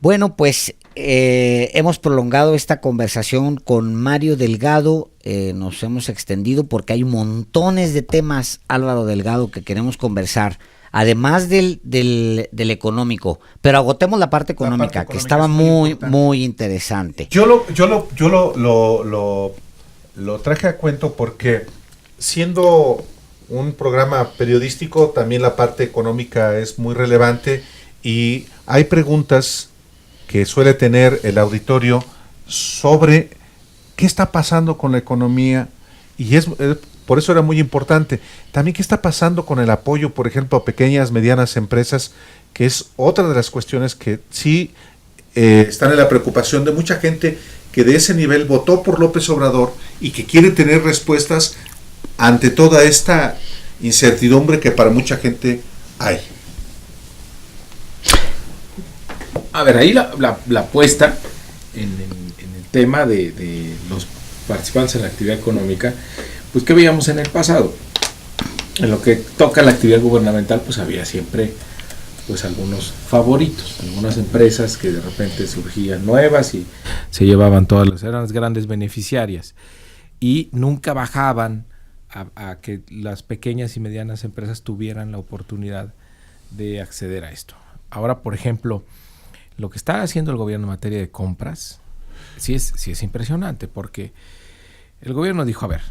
Bueno, pues hemos prolongado esta conversación con Mario Delgado, nos hemos extendido porque hay montones de temas, Álvaro Delgado, que queremos conversar, además del económico, pero agotemos la parte económica, que estaba muy interesante. Yo lo traje a cuento porque siendo un programa periodístico, también la parte económica es muy relevante y hay preguntas que suele tener el auditorio sobre qué está pasando con la economía y por eso era muy importante. También qué está pasando con el apoyo, por ejemplo, a pequeñas, medianas empresas, que es otra de las cuestiones que sí están en la preocupación de mucha gente que de ese nivel votó por López Obrador y que quiere tener respuestas ante toda esta incertidumbre que para mucha gente hay. A ver, ahí la apuesta en el tema de los participantes en la actividad económica, pues ¿qué veíamos en el pasado? En lo que toca la actividad gubernamental, pues había siempre pues algunos favoritos, algunas empresas que de repente surgían nuevas y se llevaban eran las grandes beneficiarias y nunca bajaban a que las pequeñas y medianas empresas tuvieran la oportunidad de acceder a esto. Ahora, por ejemplo, lo que está haciendo el gobierno en materia de compras sí es impresionante, porque el gobierno dijo, a ver,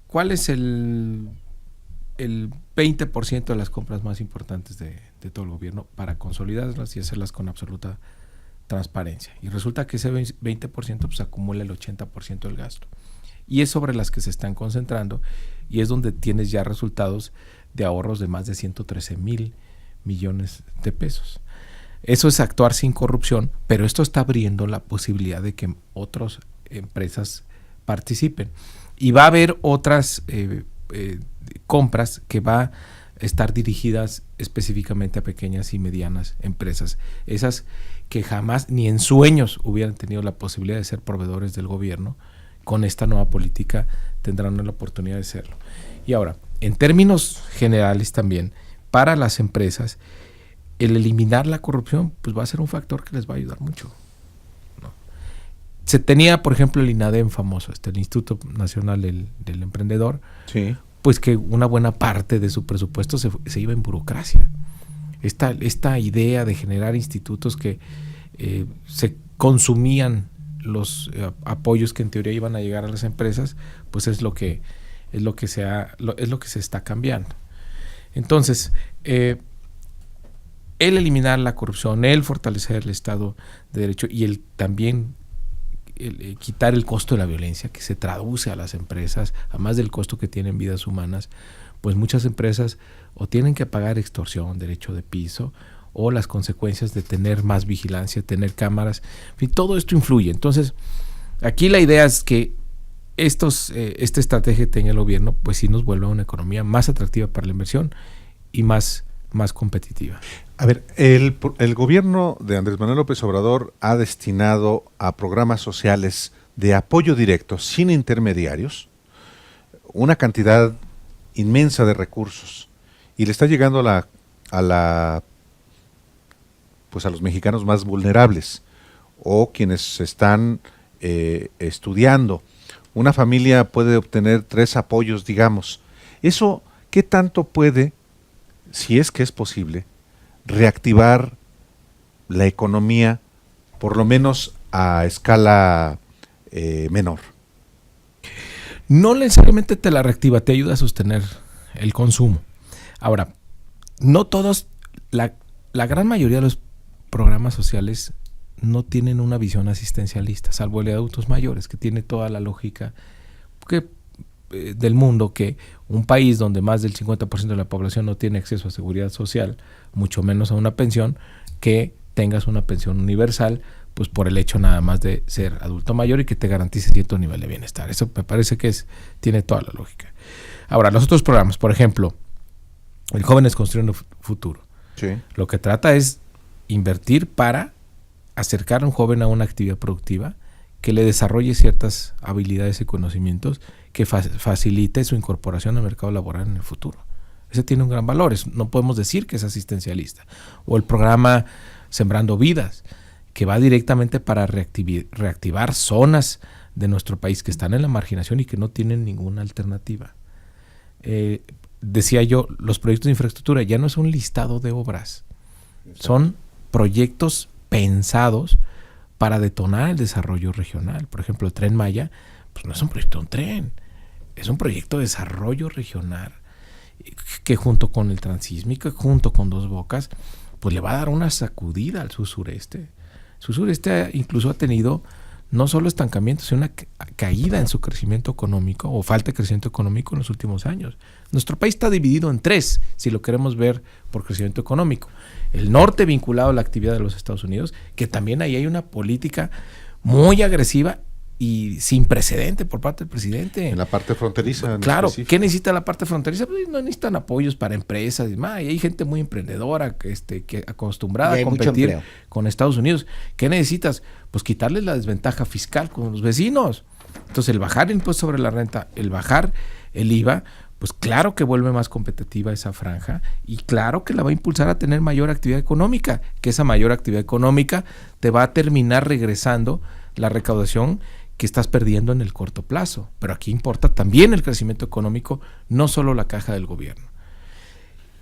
¿cuál es el 20% de las compras más importantes de todo el gobierno para consolidarlas y hacerlas con absoluta transparencia? Y resulta que ese 20% pues acumula el 80% del gasto. Y es sobre las que se están concentrando y es donde tienes ya resultados de ahorros de más de 113,000 millones de pesos. Eso es actuar sin corrupción, pero esto está abriendo la posibilidad de que otras empresas participen. Y va a haber otras compras que va a estar dirigidas específicamente a pequeñas y medianas empresas. Esas que jamás ni en sueños hubieran tenido la posibilidad de ser proveedores del gobierno, con esta nueva política tendrán la oportunidad de serlo. Y ahora, en términos generales también, para las empresas, el eliminar la corrupción pues va a ser un factor que les va a ayudar mucho, ¿no? Se tenía, por ejemplo, el INADEM famoso, el Instituto Nacional del Emprendedor, sí, pues que una buena parte de su presupuesto se iba en burocracia. Esta idea de generar institutos que se consumían los apoyos que en teoría iban a llegar a las empresas, pues es lo que se está cambiando. Entonces, el eliminar la corrupción, el fortalecer el Estado de Derecho y el también quitar el costo de la violencia que se traduce a las empresas, además del costo que tienen vidas humanas, pues muchas empresas o tienen que pagar extorsión, derecho de piso, o las consecuencias de tener más vigilancia, tener cámaras, en fin, todo esto influye. Entonces, aquí la idea es que esta estrategia que tenga el gobierno, pues sí nos vuelva a una economía más atractiva para la inversión y más competitiva. A ver, el gobierno de Andrés Manuel López Obrador ha destinado a programas sociales de apoyo directo, sin intermediarios, una cantidad inmensa de recursos y le está llegando a los mexicanos más vulnerables o quienes están estudiando. Una familia puede obtener 3 apoyos, digamos. ¿Eso qué tanto puede, si es que es posible, reactivar la economía, por lo menos a escala menor? No necesariamente te la reactiva, te ayuda a sostener el consumo. Ahora, no todos, la gran mayoría de los programas sociales no tienen una visión asistencialista, salvo el de adultos mayores, que tiene toda la lógica del mundo, que un país donde más del 50% de la población no tiene acceso a seguridad social, mucho menos a una pensión, que tengas una pensión universal, pues por el hecho nada más de ser adulto mayor y que te garantice cierto nivel de bienestar. Eso me parece que tiene toda la lógica. Ahora, los otros programas, por ejemplo, el Jóvenes Construyendo Futuro, sí, lo que trata es invertir para acercar a un joven a una actividad productiva que le desarrolle ciertas habilidades y conocimientos que facilite su incorporación al mercado laboral en el futuro. Ese tiene un gran valor, no podemos decir que es asistencialista. O el programa Sembrando Vidas, que va directamente para reactivar zonas de nuestro país que están en la marginación y que no tienen ninguna alternativa. Decía yo, los proyectos de infraestructura ya no es un listado de obras, son proyectos pensados para detonar el desarrollo regional. Por ejemplo, el Tren Maya, pues no es un proyecto de un tren, es un proyecto de desarrollo regional que junto con el Transísmico, junto con Dos Bocas, pues le va a dar una sacudida al sur-sureste. Sur-sureste incluso ha tenido no solo estancamiento, sino una caída en su crecimiento económico o falta de crecimiento económico en los últimos años. Nuestro país está dividido en tres, si lo queremos ver por crecimiento económico. El norte vinculado a la actividad de los Estados Unidos, que también ahí hay una política muy agresiva y sin precedente por parte del presidente. En la parte fronteriza. Claro, ¿qué necesita la parte fronteriza? Pues no necesitan apoyos para empresas y demás. Y hay gente muy emprendedora que acostumbrada a competir con Estados Unidos. ¿Qué necesitas? Pues quitarles la desventaja fiscal con los vecinos. Entonces, el bajar el impuesto sobre la renta, el bajar el IVA, pues claro que vuelve más competitiva esa franja y claro que la va a impulsar a tener mayor actividad económica, que esa mayor actividad económica te va a terminar regresando la recaudación que estás perdiendo en el corto plazo. Pero aquí importa también el crecimiento económico, no solo la caja del gobierno.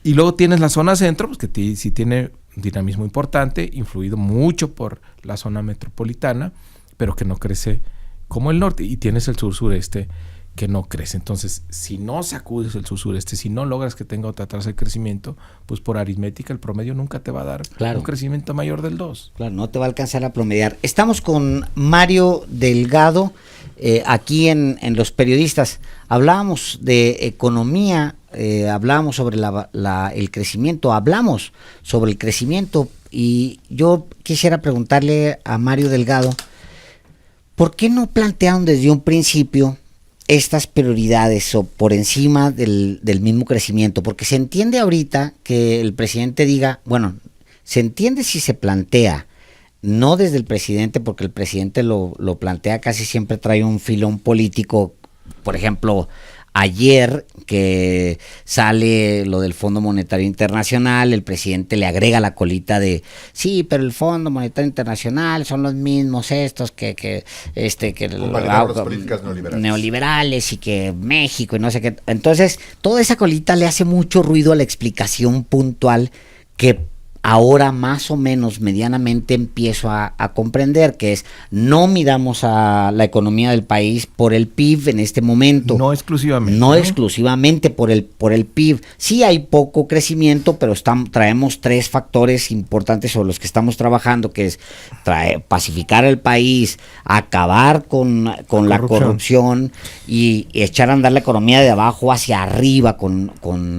Y luego tienes la zona centro, pues que sí tiene un dinamismo importante, influido mucho por la zona metropolitana, pero que no crece como el norte. Y tienes el sur-sureste que no crece. Entonces, si no sacudes el sur-sureste, si no logras que tenga otra tasa de crecimiento, pues por aritmética el promedio nunca te va a dar un crecimiento mayor del 2. Claro, no te va a alcanzar a promediar. Estamos con Mario Delgado, aquí en Los Periodistas. Hablábamos de economía, hablábamos sobre el crecimiento, hablamos sobre el crecimiento y yo quisiera preguntarle a Mario Delgado, ¿por qué no plantearon desde un principio estas prioridades o por encima del mismo crecimiento? Porque se entiende ahorita que el presidente diga, bueno, se entiende si se plantea, no desde el presidente, porque el presidente lo plantea, casi siempre trae un filón político. Por ejemplo, ayer que sale lo del Fondo Monetario Internacional, el presidente le agrega la colita de sí, pero el Fondo Monetario Internacional son los mismos estos que las políticas neoliberales y que México y no sé qué. Entonces, toda esa colita le hace mucho ruido a la explicación puntual que ahora más o menos medianamente empiezo a comprender, que es no midamos a la economía del país por el PIB en este momento. No exclusivamente. No exclusivamente por el PIB. Sí hay poco crecimiento, pero traemos tres factores importantes sobre los que estamos trabajando, que es pacificar el país, acabar con la corrupción y echar a andar la economía de abajo hacia arriba con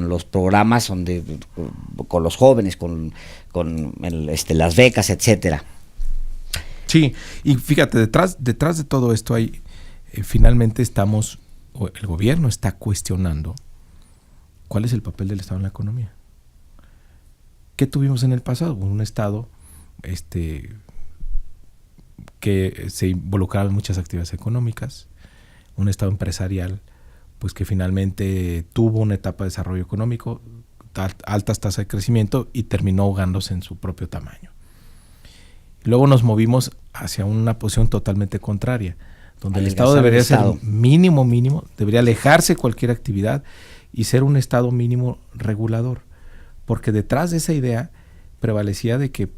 los programas con los jóvenes, con las becas, etcétera. Sí, y fíjate, detrás de todo esto hay, finalmente el gobierno está cuestionando cuál es el papel del Estado en la economía. ¿Qué tuvimos en el pasado? Un Estado que se involucraba en muchas actividades económicas, un Estado empresarial, pues que finalmente tuvo una etapa de desarrollo económico, altas tasas de crecimiento y terminó ahogándose en su propio tamaño. Luego nos movimos hacia una posición totalmente contraria, donde el Estado debería ser mínimo, debería alejarse de cualquier actividad y ser un Estado mínimo regulador, porque detrás de esa idea prevalecía de que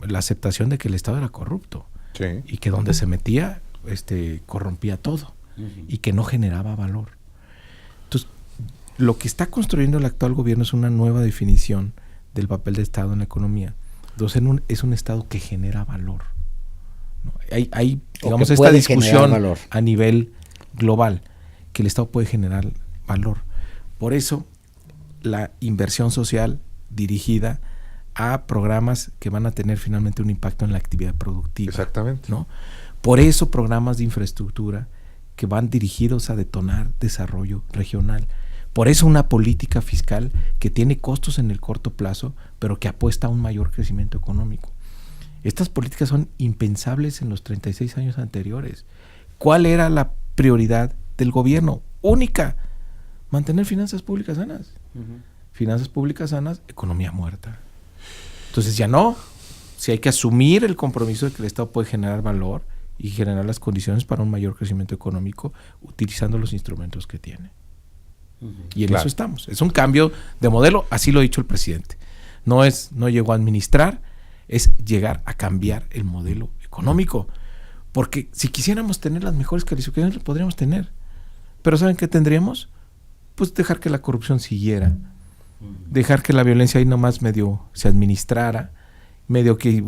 la aceptación de que el Estado era corrupto, sí, y que donde se metía corrompía todo, y que no generaba valor. Entonces, lo que está construyendo el actual gobierno es una nueva definición del papel del Estado en la economía. Entonces, es un Estado que genera valor, ¿no? Hay digamos, esta discusión a nivel global, que el Estado puede generar valor. Por eso, la inversión social dirigida a programas que van a tener finalmente un impacto en la actividad productiva. Exactamente. ¿No? Por eso, programas de infraestructura que van dirigidos a detonar desarrollo regional. Por eso una política fiscal que tiene costos en el corto plazo, pero que apuesta a un mayor crecimiento económico. Estas políticas son impensables en los 36 años anteriores. ¿Cuál era la prioridad del gobierno? Única, mantener finanzas públicas sanas. Finanzas públicas sanas, economía muerta. Entonces ya no, sí hay que asumir el compromiso de que el Estado puede generar valor y generar las condiciones para un mayor crecimiento económico utilizando los instrumentos que tiene. Y en eso estamos. Es un cambio de modelo, así lo ha dicho el presidente. No llegó a administrar, es llegar a cambiar el modelo económico. Porque si quisiéramos tener las mejores calificaciones, las podríamos tener. Pero ¿saben qué tendríamos? Pues dejar que la corrupción siguiera. Dejar que la violencia ahí nomás medio se administrara, medio que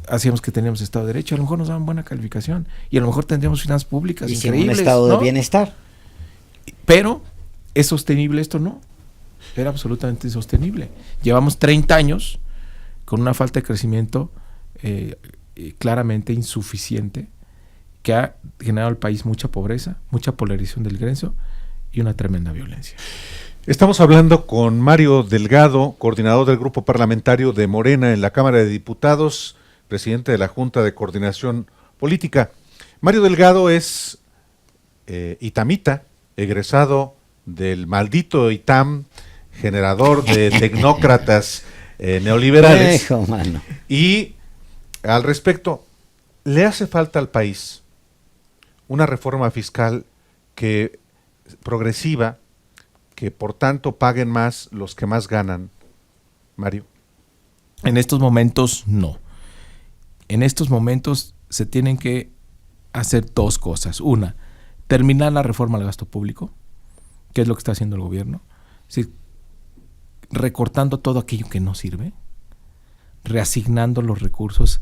hacíamos que teníamos Estado de Derecho, a lo mejor nos daban buena calificación y a lo mejor tendríamos finanzas públicas y increíbles. Un estado ¿no? de bienestar. Pero, ¿es sostenible esto? No. Era absolutamente insostenible. Llevamos 30 años con una falta de crecimiento claramente insuficiente que ha generado al país mucha pobreza, mucha polarización del ingreso y una tremenda violencia. Estamos hablando con Mario Delgado, coordinador del grupo parlamentario de Morena en la Cámara de Diputados, presidente de la Junta de Coordinación Política. Mario Delgado es itamita, egresado del maldito ITAM, generador de tecnócratas neoliberales. Mano. Y al respecto, ¿le hace falta al país una reforma fiscal progresiva, que por tanto paguen más los que más ganan, Mario? En estos momentos no. En estos momentos se tienen que hacer dos cosas. Una, terminar la reforma al gasto público, que es lo que está haciendo el gobierno. Es decir, recortando todo aquello que no sirve, reasignando los recursos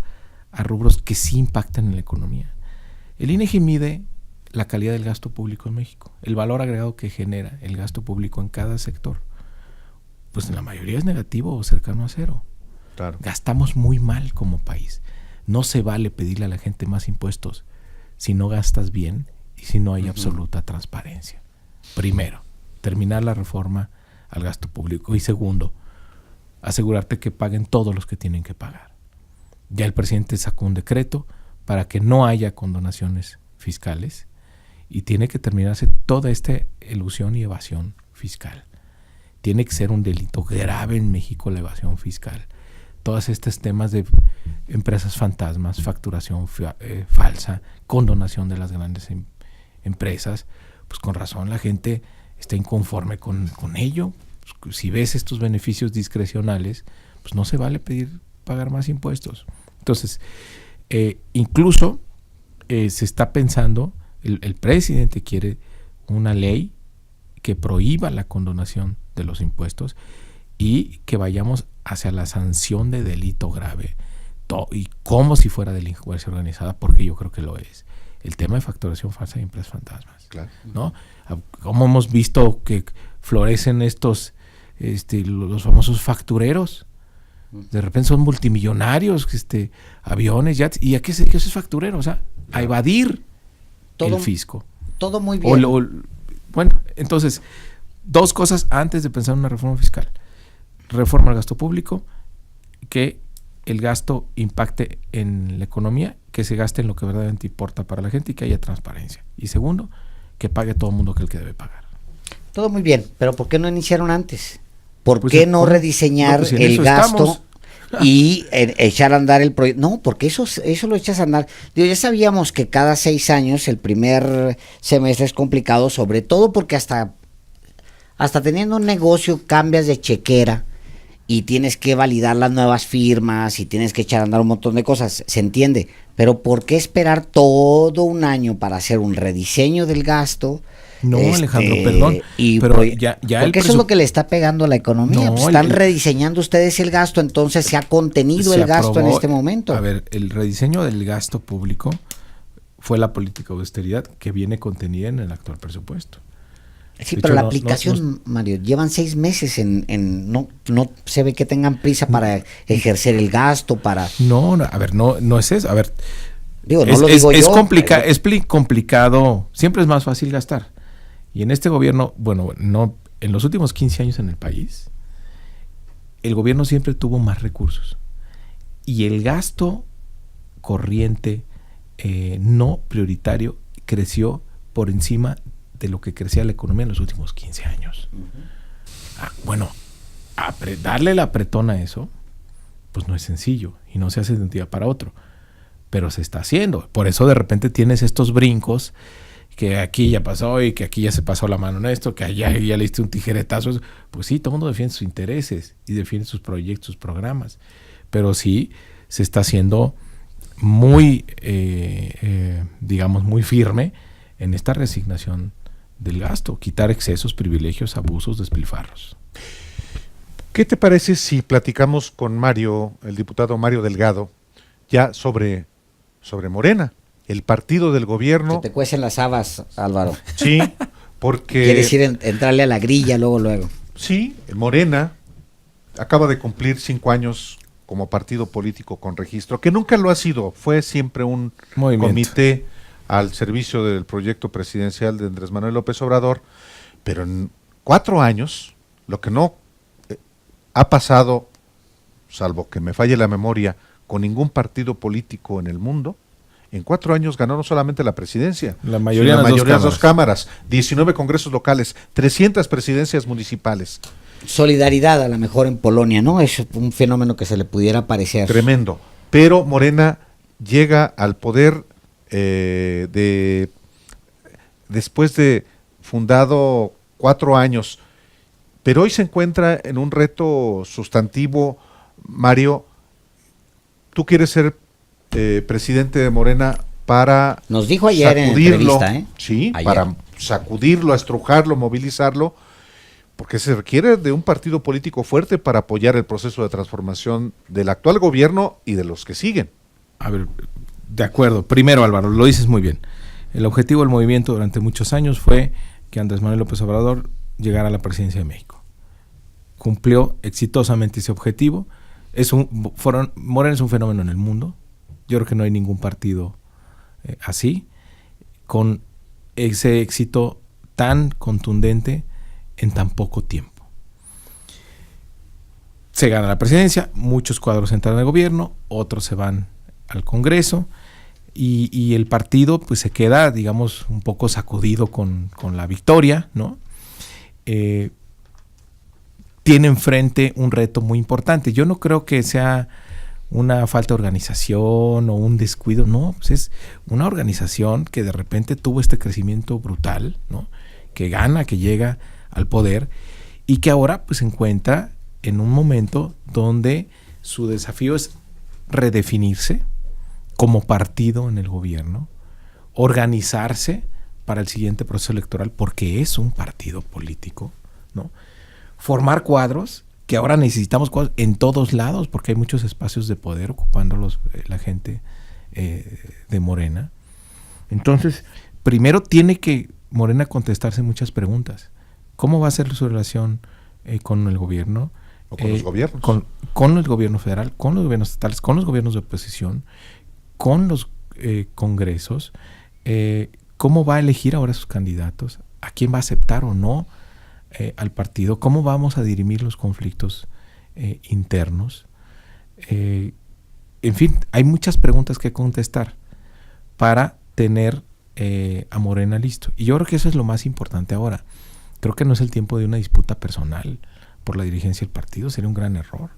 a rubros que sí impactan en la economía. El INEGI mide la calidad del gasto público en México, el valor agregado que genera el gasto público en cada sector. Pues en la mayoría es negativo o cercano a cero. Claro. Gastamos muy mal como país. No se vale pedirle a la gente más impuestos si no gastas bien y si no hay absoluta transparencia. Primero, terminar la reforma al gasto público. Y segundo, asegurarte que paguen todos los que tienen que pagar. Ya el presidente sacó un decreto para que no haya condonaciones fiscales y tiene que terminarse toda esta elusión y evasión fiscal. Tiene que ser un delito grave en México la evasión fiscal. Todos estos temas de empresas fantasmas, facturación falsa, condonación de las grandes empresas, pues con razón la gente está inconforme con ello. Pues, si ves estos beneficios discrecionales, pues no se vale pagar más impuestos. Entonces, incluso se está pensando, el presidente quiere una ley que prohíba la condonación de los impuestos y que vayamos hacia la sanción de delito grave, y como si fuera delincuencia organizada, porque yo creo que lo es. El tema de facturación falsa y empresas fantasmas. Claro. ¿No? Como hemos visto que florecen los famosos factureros. De repente son multimillonarios, aviones, jets. ¿Y a qué es facturero? O sea, a evadir todo, el fisco. Todo muy bien. Bueno, entonces, dos cosas antes de pensar en una reforma fiscal. Reforma al gasto público, que el gasto impacte en la economía, que se gaste en lo que verdaderamente importa para la gente y que haya transparencia. Y segundo, que pague todo el mundo que debe pagar. Todo muy bien, pero ¿por qué no iniciaron antes? ¿Por qué no rediseñar el gasto y echar a andar el proyecto? No, porque eso lo echas a andar. Ya sabíamos que cada 6 años el primer semestre es complicado, sobre todo porque hasta teniendo un negocio cambias de chequera y tienes que validar las nuevas firmas y tienes que echar a andar un montón de cosas, se entiende. Pero ¿por qué esperar todo un año para hacer un rediseño del gasto? No, Alejandro, perdón. Pero porque eso es lo que le está pegando a la economía. No, pues están rediseñando ustedes el gasto, entonces se ha contenido el gasto en este momento. A ver, el rediseño del gasto público fue la política de austeridad que viene contenida en el actual presupuesto. Sí, pero la aplicación, Mario, llevan 6 meses no se ve que tengan prisa para ejercer el gasto, para... No, a ver, no es eso. A ver, digo, no lo digo yo. Es complicado, siempre es más fácil gastar. Y en este gobierno, en los últimos 15 años en el país, el gobierno siempre tuvo más recursos. Y el gasto corriente no prioritario creció por encima de lo que crecía la economía en los últimos 15 años. Darle el apretón a eso pues no es sencillo y no se hace de un día para otro, pero se está haciendo. Por eso de repente tienes estos brincos, que aquí ya pasó y que aquí ya se pasó la mano en esto, que allá ya le diste un tijeretazo. Pues sí, todo el mundo defiende sus intereses y defiende sus proyectos, sus programas, pero sí se está haciendo muy, digamos, muy firme en esta resignación del gasto, quitar excesos, privilegios, abusos, despilfarros. ¿Qué te parece si platicamos con Mario, el diputado Mario Delgado, ya sobre Morena, el partido del gobierno? Que te cuecen las habas, Álvaro. Sí, porque... Quieres ir entrarle a la grilla luego. Sí, Morena acaba de cumplir 5 años como partido político con registro, que nunca lo ha sido, fue siempre un comité al servicio del proyecto presidencial de Andrés Manuel López Obrador, pero en 4 años, lo que no ha pasado, salvo que me falle la memoria, con ningún partido político en el mundo, en 4 años ganó no solamente la presidencia, la mayoría de las dos cámaras, 19 congresos locales, 300 presidencias municipales. Solidaridad a lo mejor en Polonia, ¿no? Es un fenómeno que se le pudiera parecer. Tremendo. Pero Morena llega al poder después de fundado 4 años, pero hoy se encuentra en un reto sustantivo. Mario, tú quieres ser presidente de Morena para nos dijo ayer sacudirlo, en entrevista, sí, ayer. Para sacudirlo, estrujarlo, movilizarlo, porque se requiere de un partido político fuerte para apoyar el proceso de transformación del actual gobierno y de los que siguen. A ver, de acuerdo. Primero, Álvaro, lo dices muy bien. El objetivo del movimiento durante muchos años fue que Andrés Manuel López Obrador llegara a la presidencia de México. Cumplió exitosamente ese objetivo. Morena es un fenómeno en el mundo. Yo creo que no hay ningún partido así, con ese éxito tan contundente en tan poco tiempo. Se gana la presidencia, muchos cuadros entran al gobierno, otros se van al Congreso, y el partido pues se queda, digamos, un poco sacudido con la victoria, ¿no? Tiene enfrente un reto muy importante. Yo no creo que sea una falta de organización o un descuido, no, pues es una organización que de repente tuvo este crecimiento brutal, ¿no? Que gana, que llega al poder y que ahora pues se encuentra en un momento donde su desafío es redefinirse como partido en el gobierno, organizarse para el siguiente proceso electoral, porque es un partido político, ¿no? Formar cuadros, que ahora necesitamos cuadros en todos lados, porque hay muchos espacios de poder ocupándolos la gente de Morena. Entonces, primero tiene que Morena contestarse muchas preguntas. ¿Cómo va a ser su relación con el gobierno? O con los gobiernos. Con el gobierno federal, con los gobiernos estatales, con los gobiernos de oposición, con los congresos. ¿Cómo va a elegir ahora sus candidatos? ¿A quién va a aceptar o no al partido? ¿Cómo vamos a dirimir los conflictos internos? En fin, hay muchas preguntas que contestar para tener a Morena listo. Y yo creo que eso es lo más importante ahora. Creo que no es el tiempo de una disputa personal por la dirigencia del partido, sería un gran error,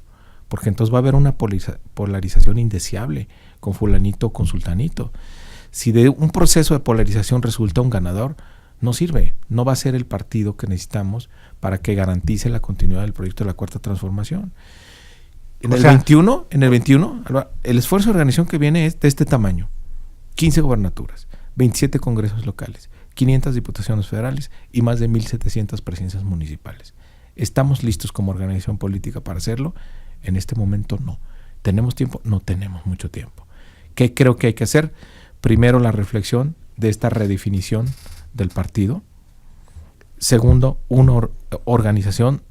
porque entonces va a haber una polarización indeseable con fulanito o con sultanito. Si de un proceso de polarización resulta un ganador, no sirve, no va a ser el partido que necesitamos para que garantice la continuidad del proyecto de la Cuarta Transformación. En el 21, el esfuerzo de organización que viene es de este tamaño: 15 gobernaturas, 27 congresos locales, 500 diputaciones federales y más de 1,700 presidencias municipales. ¿Estamos listos como organización política para hacerlo? En este momento no. ¿Tenemos tiempo? No tenemos mucho tiempo. ¿Qué creo que hay que hacer? Primero, la reflexión de esta redefinición del partido. Segundo, una organización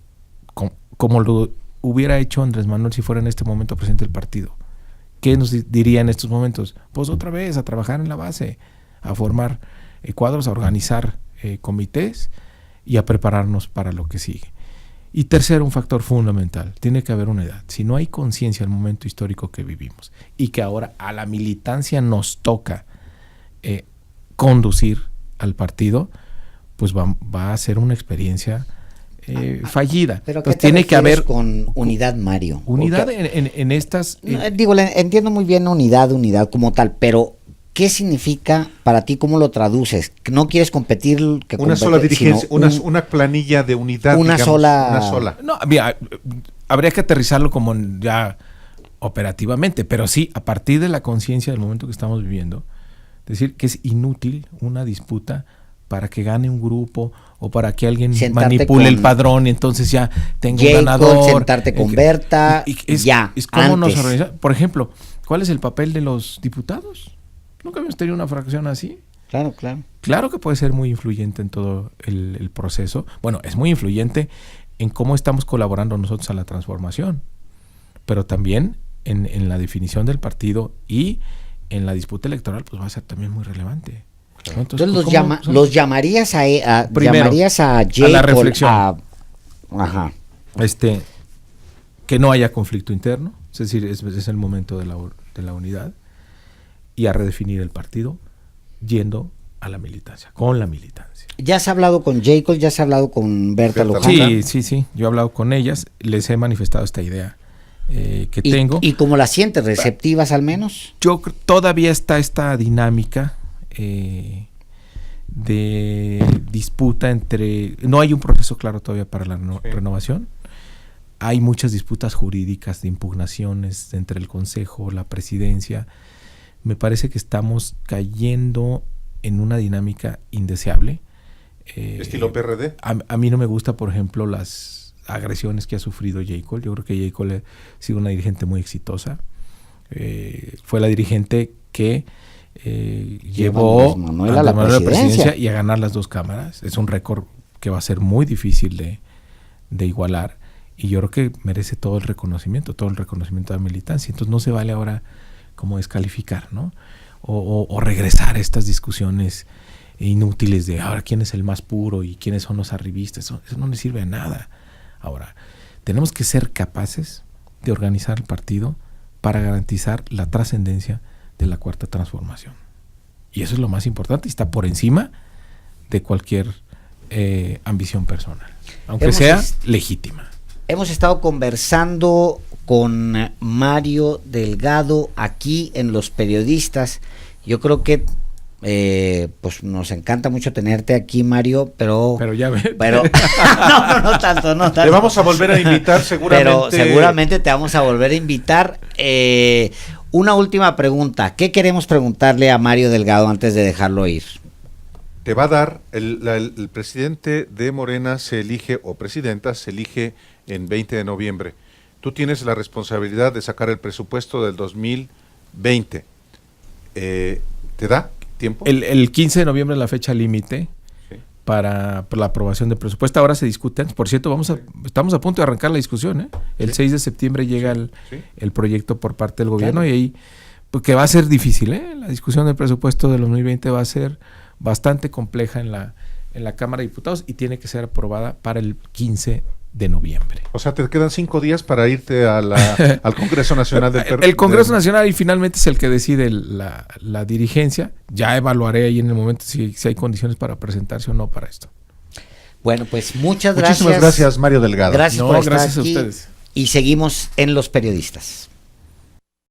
como lo hubiera hecho Andrés Manuel si fuera en este momento presidente del partido. ¿Qué nos diría en estos momentos? Pues otra vez a trabajar en la base, a formar cuadros, a organizar comités y a prepararnos para lo que sigue. Y tercero, un factor fundamental, tiene que haber una edad. Si no hay conciencia del momento histórico que vivimos y que ahora a la militancia nos toca conducir al partido, pues va a ser una experiencia fallida. Pero Entonces ¿qué te tiene que haber refieres con unidad, Mario? unidad Porque, en estas... digo, entiendo muy bien unidad como tal, pero ¿qué significa para ti? ¿Cómo lo traduces? ¿Que no quieres competir? Una sola dirigencia, una planilla de unidad. Una digamos, sola. No, mira, habría que aterrizarlo como ya operativamente, pero sí, a partir de la conciencia del momento que estamos viviendo, decir que es inútil una disputa para que gane un grupo o para que alguien manipule el padrón y entonces ya tenga un ganador. Sentarte con Berta, ya. Es como nos organizamos. Por ejemplo, ¿cuál es el papel de los diputados? ¿Nunca habíamos tenido una fracción así? Claro, claro. Claro que puede ser muy influyente en todo el proceso. Bueno, es muy influyente en cómo estamos colaborando nosotros a la transformación, pero también en la definición del partido y en la disputa electoral, pues va a ser también muy relevante. ¿No? Entonces los llamarías primero, llamarías a a la reflexión. Ajá. Que no haya conflicto interno, es decir, es el momento de la unidad, y a redefinir el partido yendo a la militancia, con la militancia. ¿Ya has hablado con Jacob? ¿Ya has hablado con Berta Luján? Sí, yo he hablado con ellas, les he manifestado esta idea que tengo. ¿Y cómo la sientes? ¿Receptivas al menos? Yo todavía está esta dinámica de disputa entre... No hay un proceso claro todavía para la renovación. Hay muchas disputas jurídicas de impugnaciones entre el Consejo, la Presidencia. Me parece que estamos cayendo en una dinámica indeseable. ¿Estilo PRD? A mí no me gusta, por ejemplo, las agresiones que ha sufrido Jacob. Yo creo que Jacob ha sido una dirigente muy exitosa. Fue la dirigente que llevó a la presidencia y a ganar las 2 cámaras. Es un récord que va a ser muy difícil de igualar, y yo creo que merece todo el reconocimiento de la militancia. Entonces no se vale ahora como descalificar, ¿no? O regresar a estas discusiones inútiles de ahora quién es el más puro y quiénes son los arribistas. Eso no le sirve a nada. Ahora, tenemos que ser capaces de organizar el partido para garantizar la trascendencia de la Cuarta Transformación. Y eso es lo más importante, y está por encima de cualquier ambición personal, aunque sea legítima. Hemos estado conversando con Mario Delgado aquí en Los Periodistas. Yo creo que pues nos encanta mucho tenerte aquí, Mario, pero ya ves. no tanto. Te vamos a volver a invitar seguramente. Pero seguramente te vamos a volver a invitar. Una última pregunta. ¿Qué queremos preguntarle a Mario Delgado antes de dejarlo ir? Te va a dar, el presidente de Morena se elige, o presidenta se elige en 20 de noviembre. Tú tienes la responsabilidad de sacar el presupuesto del 2020. ¿Te da tiempo? El 15 de noviembre es la fecha límite para la aprobación del presupuesto. Ahora se discute. Por cierto, estamos a punto de arrancar la discusión. El 6 de septiembre llega el proyecto por parte del gobierno, y ahí, porque va a ser difícil. La discusión del presupuesto del 2020 va a ser bastante compleja en la Cámara de Diputados, y tiene que ser aprobada para el 15 de noviembre. O sea, te quedan 5 días para irte al Congreso Nacional del El Congreso Nacional, y finalmente es el que decide la dirigencia. Ya evaluaré ahí en el momento si hay condiciones para presentarse o no para esto. Bueno, pues muchas gracias. Muchísimas gracias, Mario Delgado. Gracias por estar gracias aquí, a ustedes. y seguimos en Los Periodistas.